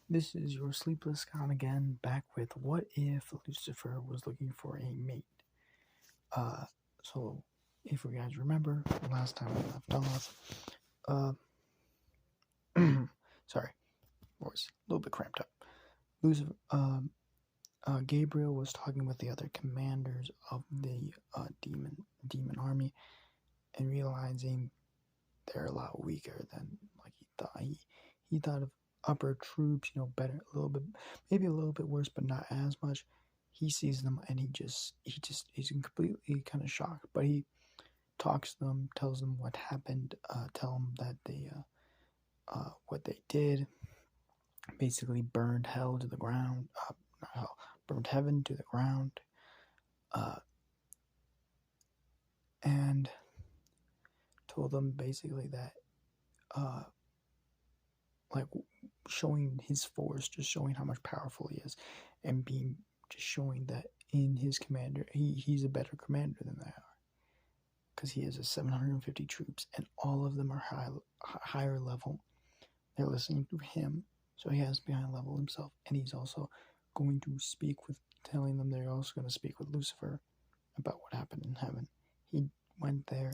This is your Sleepless Con again, back with what if Lucifer was looking for a mate? Uh, so if you guys remember, last time we left off, sorry, voice a little bit cramped up. Lucifer, Gabriel was talking with the other commanders of the demon army, and realizing they're a lot weaker than like he thought. He thought of upper troops, better, a little bit, maybe a little bit worse, but not as much. He sees them and he's completely kind of shocked. But he talks to them, tells them what happened, tell them that what they did, basically burned hell to the ground, not hell, burned heaven to the ground, and told them basically that, like, showing his force, just showing how much powerful he is, and just showing that in his commander, he's a better commander than they are, because he has 750 troops, and all of them are higher level. They're listening to him, so he has to be high level himself, and he's also going to telling them they're also going to speak with Lucifer about what happened in heaven. He went there,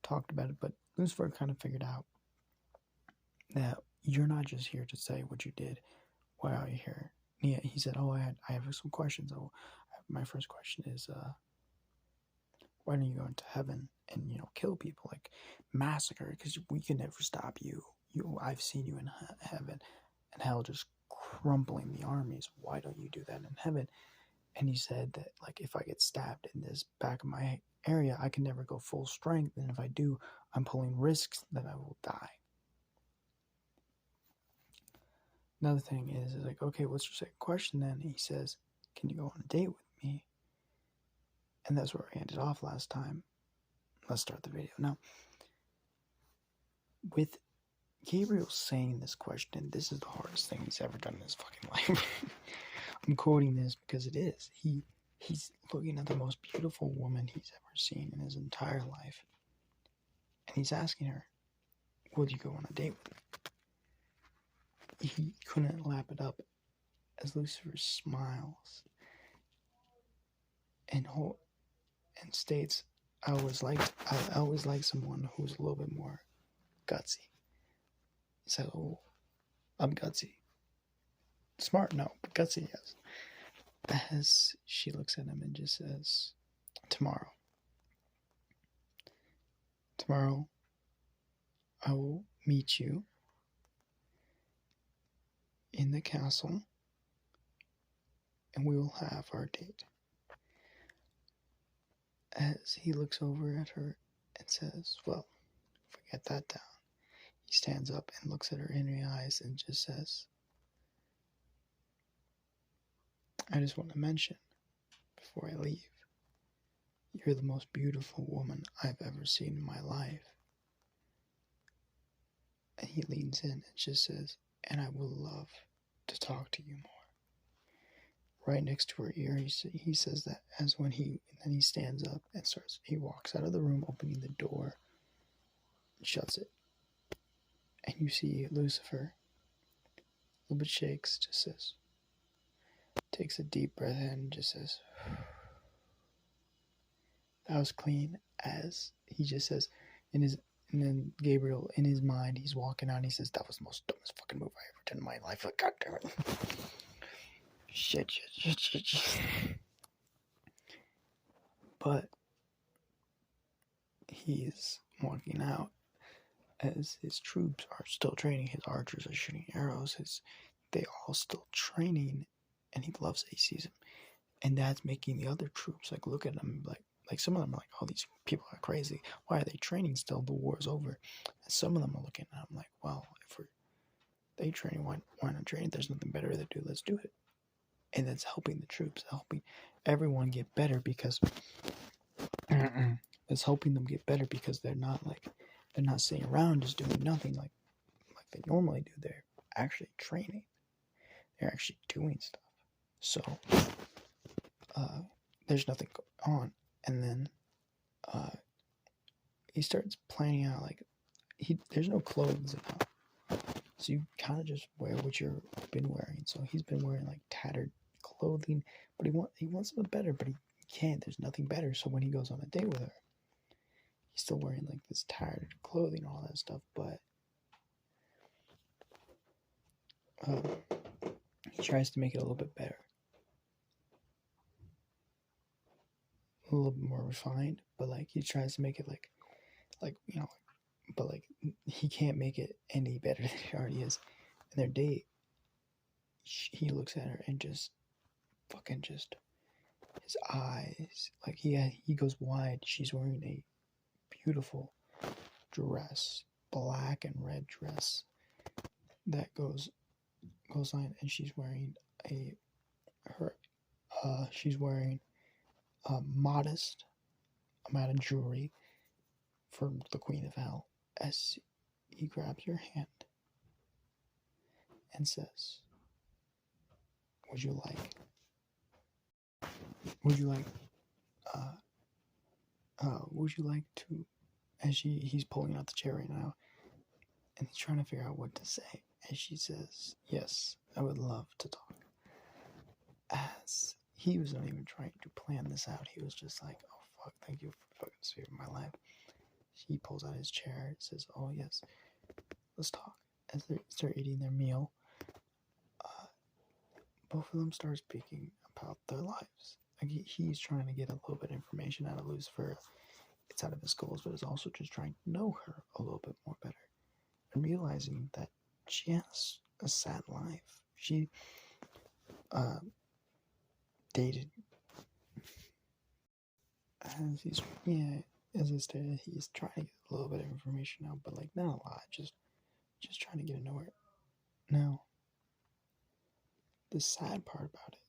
talked about it, but Lucifer kind of figured out that you're not just here to say what you did. Why are you here? Yeah, he said, "Oh, I have some questions. Oh, my first question is, why don't you go into heaven and kill people, like massacre? Because we can never stop you. I've seen you in heaven and hell, just crumpling the armies. Why don't you do that in heaven?" And he said that, like, if I get stabbed in this back of my area, I can never go full strength, and if I do, I'm pulling risks that I will die. Another thing is like, okay, what's your second question then? He says, can you go on a date with me? And that's where I ended off last time. Let's start the video now. With Gabriel saying this question, this is the hardest thing he's ever done in his fucking life. I'm quoting this because it is. He's looking at the most beautiful woman he's ever seen in his entire life. And he's asking her, would you go on a date with me? He couldn't lap it up as Lucifer smiles and states, I always like someone who's a little bit more gutsy. He said, "Oh, I'm gutsy. Smart, no, but gutsy, yes." As she looks at him and just says, Tomorrow, I will meet you in the castle, and we will have our date." As he looks over at her and says, "Well, forget that down." He stands up and looks at her in the eyes and just says, "I just want to mention, before I leave, you're the most beautiful woman I've ever seen in my life." And he leans in and just says, "And I would love to talk to you more." Right next to her ear, he says that and then he stands up and he walks out of the room, opening the door, and shuts it. And you see Lucifer, a little bit shakes, just says, takes a deep breath in and just says, "That was clean," as he just says, and then Gabriel, in his mind, he's walking out and he says, "That was the most dumbest fucking move I ever done in my life. Like, God damn it." Shit. But he's walking out as his troops are still training. His archers are shooting arrows. They all still training, and he loves that he sees him. And that's making the other troops look at him like some of them are like, "Oh, these people are crazy. Why are they training still? The war is over." And some of them are looking at him like, "Well, if they training, why not train? There's nothing better to do. Let's do it." And that's helping the troops, helping everyone get better, because it's helping them get better because they're not sitting around just doing nothing like they normally do. They're actually training. They're actually doing stuff. So there's nothing going on. And then he starts planning out there's no clothes in hell. So you kind of just wear what you've been wearing. So he's been wearing like tattered clothing, but he wants something better, but he can't. There's nothing better. So when he goes on a date with her, he's still wearing like this tattered clothing and all that stuff, but he tries to make it a little bit better, a little bit more refined. But like he tries to make it like you know, but like he can't make it any better than it already is. In their date, he looks at her and just fucking just his eyes, like he goes wide. She's wearing a beautiful dress, black and red dress that goes on, and she's wearing she's wearing a modest amount of jewelry from the Queen of Hell. As he grabs your hand and says, would you like to, and he's pulling out the chair right now, and he's trying to figure out what to say, and she says, yes, I would love to talk. As he was not even trying to plan this out, he was just like, oh fuck, thank you for fucking saving my life. He pulls out his chair, says, oh yes, let's talk. As they start eating their meal, both of them start speaking about their lives. Like he's trying to get a little bit of information out of Lucifer. It's out of his goals, but is also just trying to know her a little bit more better, and realizing that she has a sad life. She dated, as I stated, he's trying to get a little bit of information out, but like not a lot, just trying to get to know her. Now, the sad part about it,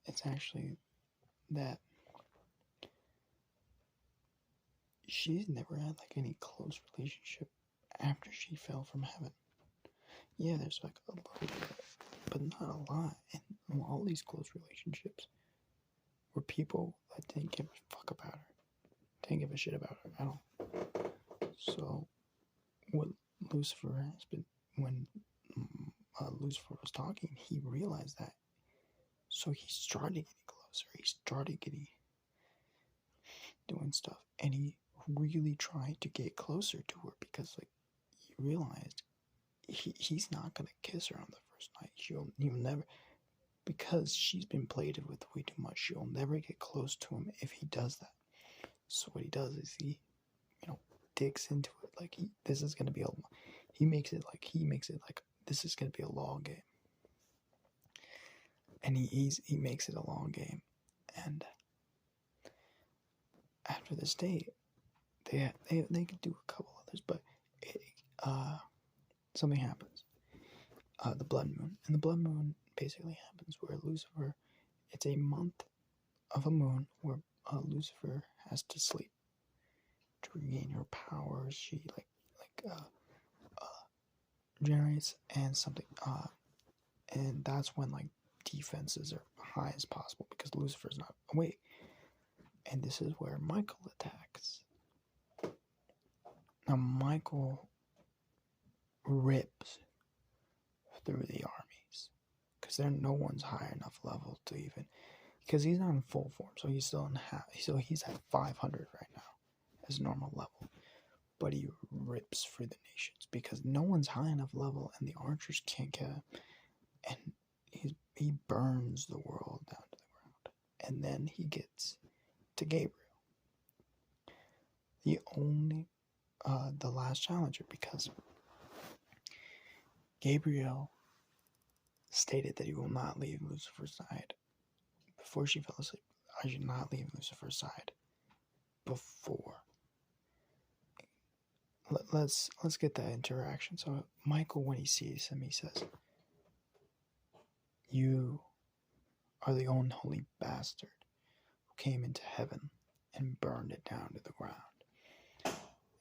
it's actually that she's never had like any close relationship after she fell from heaven. Yeah, there's like a little bit, but not a lot. And all these close relationships were people that didn't give a fuck about her, didn't give a shit about her at all. So, what Lucifer has been, when Lucifer was talking, he realized that. So he started getting closer. He started doing stuff, and he really tried to get closer to her because, like, he realized he's not gonna kiss her on the first night. He'll never, because she's been plated with way too much. She'll never get close to him if he does that. So what he does is he, digs into it like this is gonna be he makes it like this is gonna be a long game, and he makes it a long game. And after this date, they could do a couple others, but something happens. The blood moon, and the blood moon basically happens where Lucifer, it's a month of a moon where Lucifer has to sleep to regain her powers. She generates and something, and that's when like defenses are high as possible because Lucifer's not awake. And this is where Michael attacks. Now Michael rips through the armies because no one's high enough level to even, because he's not in full form, so he's still in so he's at 500 right now as normal level, but he rips for the nations because no one's high enough level and the archers can't get him, and he burns the world down to the ground. And then he gets to Gabriel, the last challenger, because Gabriel stated that he will not leave Lucifer's side before she fell asleep. I should not leave Lucifer's side before. Let's get that interaction. So Michael, when he sees him, he says, "You are the unholy bastard who came into heaven and burned it down to the ground."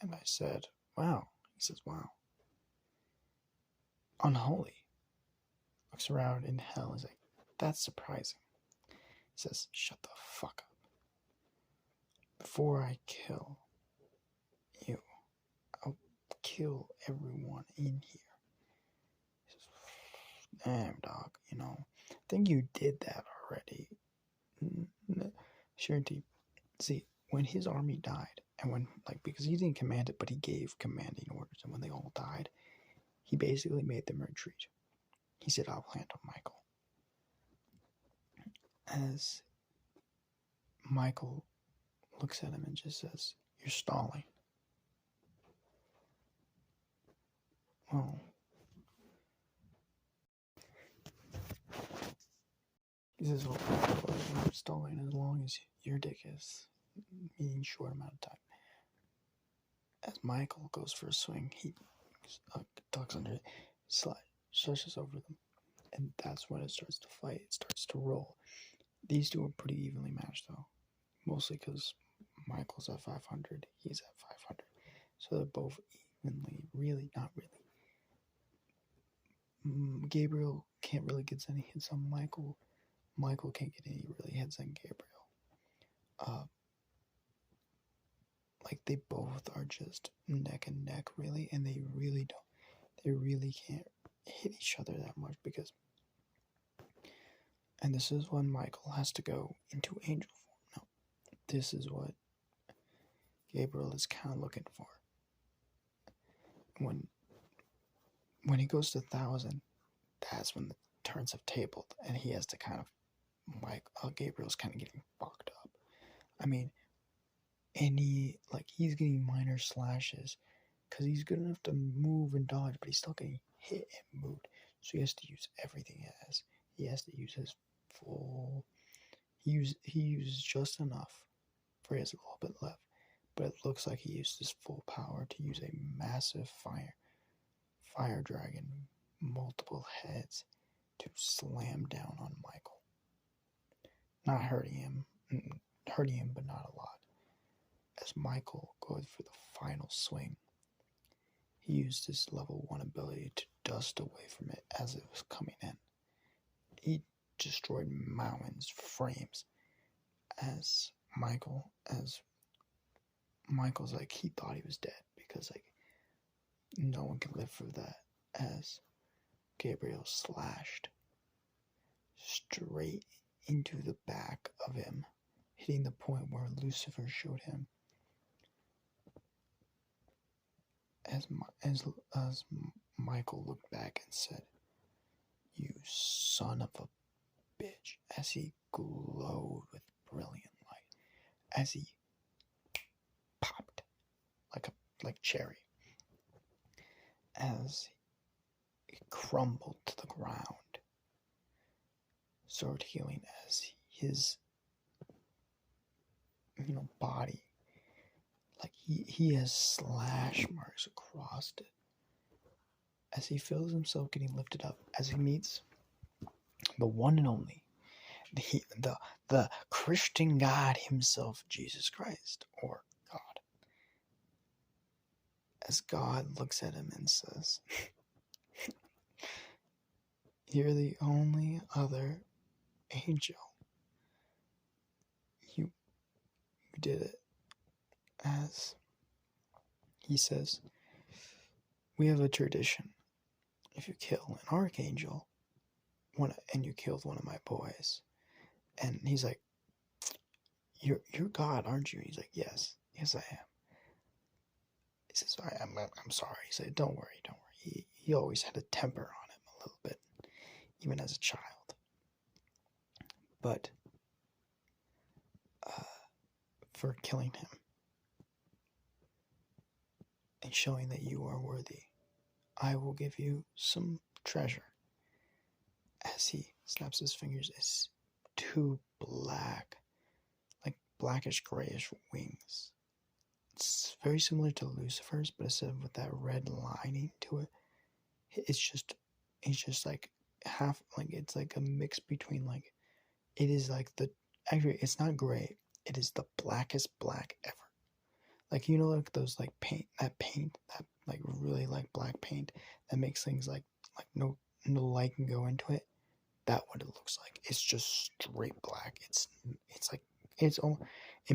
And I said, "Wow." He says, "Wow. Unholy." Looks around in hell. He's like, "That's surprising." He says, "Shut the fuck up. Before I kill you, I'll kill everyone in here." damn, dog, I think you did that already. Surety. See, when his army died, and when, because he didn't command it, but he gave commanding orders, and when they all died, he basically made them retreat. He said, I'll handle Michael. As Michael looks at him and just says, you're stalling. Well, he says, well, I'm stalling as long as your dick is meaning short amount of time. As Michael goes for a swing, he ducks under it, stretches over them, and that's when it starts to fight. It starts to roll. These two are pretty evenly matched, though, mostly because Michael's at 500, he's at 500, so they're both evenly, really, not really. Gabriel can't really get any hits on Michael. Michael can't get any really hits on Gabriel. They both are just neck and neck, really, and they really can't hit each other that much because, and this is when Michael has to go into angel form. No, this is what Gabriel is kind of looking for. When he goes to 1,000, that's when the turns have tabled, and he has to kind of, Gabriel's kind of getting fucked up. I mean, and he's getting minor slashes because he's good enough to move and dodge, but he's still getting hit and moved. So he has to use everything he has. He has to use his full. He uses just enough for he has a little bit left, but it looks like he used his full power to use a massive fire dragon, multiple heads, to slam down on Michael. Not hurting him, but not a lot. As Michael goes for the final swing, he used his level 1 ability to dust away from it as it was coming in. He destroyed mountains, frames, as Michael's he thought he was dead because no one can live through that, as Gabriel slashed straight into the back of him, hitting the point where Lucifer showed him. As Michael looked back and said, "You son of a bitch," as he glowed with brilliant light, as he popped like cherry, as he crumbled to the ground, sword healing as his body, he has slash marks across it, as he feels himself getting lifted up, as he meets the one and only, the Christian God himself, Jesus Christ, or God. As God looks at him and says, "You're the only other angel. You did it." As he says, "We have a tradition. If you kill an archangel, and you killed one of my boys," and he's like, "You're God, aren't you?" He's like, "Yes, I am." He says, "I'm sorry." He said, "Don't worry. He always had a temper on him a little bit, even as a child. But for killing him and showing that you are worthy, I will give you some treasure." As he snaps his fingers, it's two blackish grayish wings. It's very similar to Lucifer's, but instead of with that red lining to it, it's just half, it's like a mix between it is actually it's not gray, it is the blackest black ever. Those paint that really black paint that makes things no light can go into it. That what it looks like. It's just straight black. It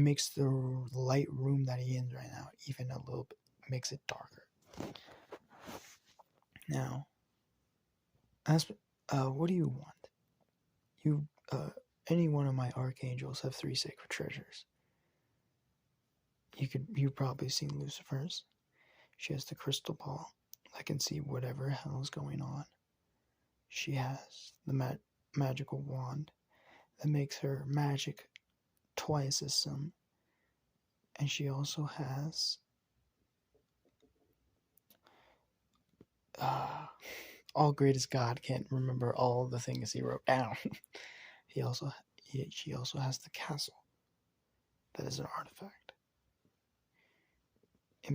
makes the light room that he is right now even a little bit, makes it darker. Now, what do you want? Any one of my archangels have 3 sacred treasures. You've probably seen Lucifer's. She has the crystal ball that can see whatever hell is going on. She has the magical wand that makes her magic twice as some. And she also has all greatest God can't remember all the things he wrote down. She also has the castle that is an artifact. It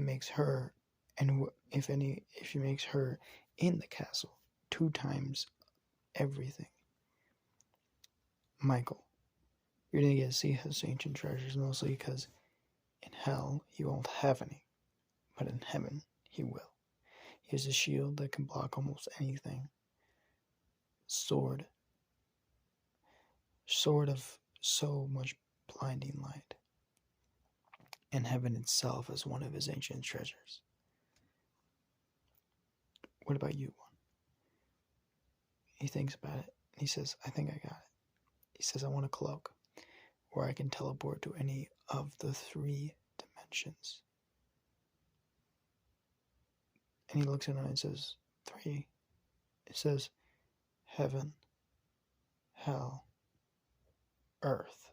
makes her, and if she makes her in the castle 2 times everything. Michael, you're gonna get to see his ancient treasures, mostly because in hell he won't have any, but in heaven he will. He has a shield that can block almost anything. Sword of so much blinding light. And heaven itself is one of his ancient treasures. What about you? He thinks about it. He says, I think I got it. He says, I want a cloak where I can teleport to any of the 3 dimensions. And he looks at it and says, 3. It says, heaven, hell, earth.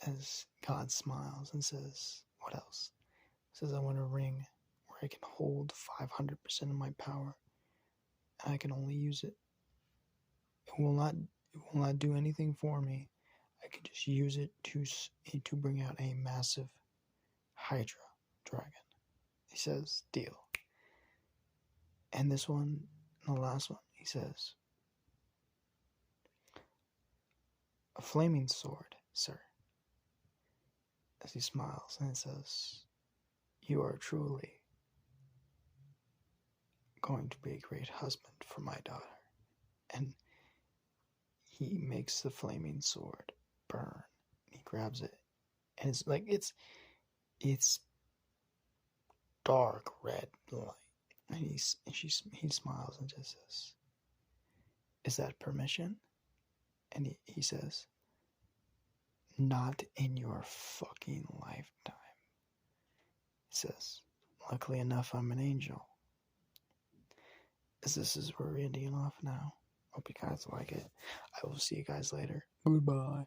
As God smiles and says, what else? He says, I want a ring where I can hold 500% of my power. And I can only use it. It will not do anything for me. I can just use it to bring out a massive Hydra dragon. He says, deal. And this one, the last one, he says, a flaming sword, sir. As he smiles and says, you are truly going to be a great husband for my daughter. And he makes the flaming sword burn. He grabs it, and it's like it's dark red light. And he smiles and just says, "Is that permission?" And he says, "Not in your fucking lifetime." He says, "Luckily enough, I'm an angel." As this is where we're ending off now. Hope you guys like it. I will see you guys later. Goodbye.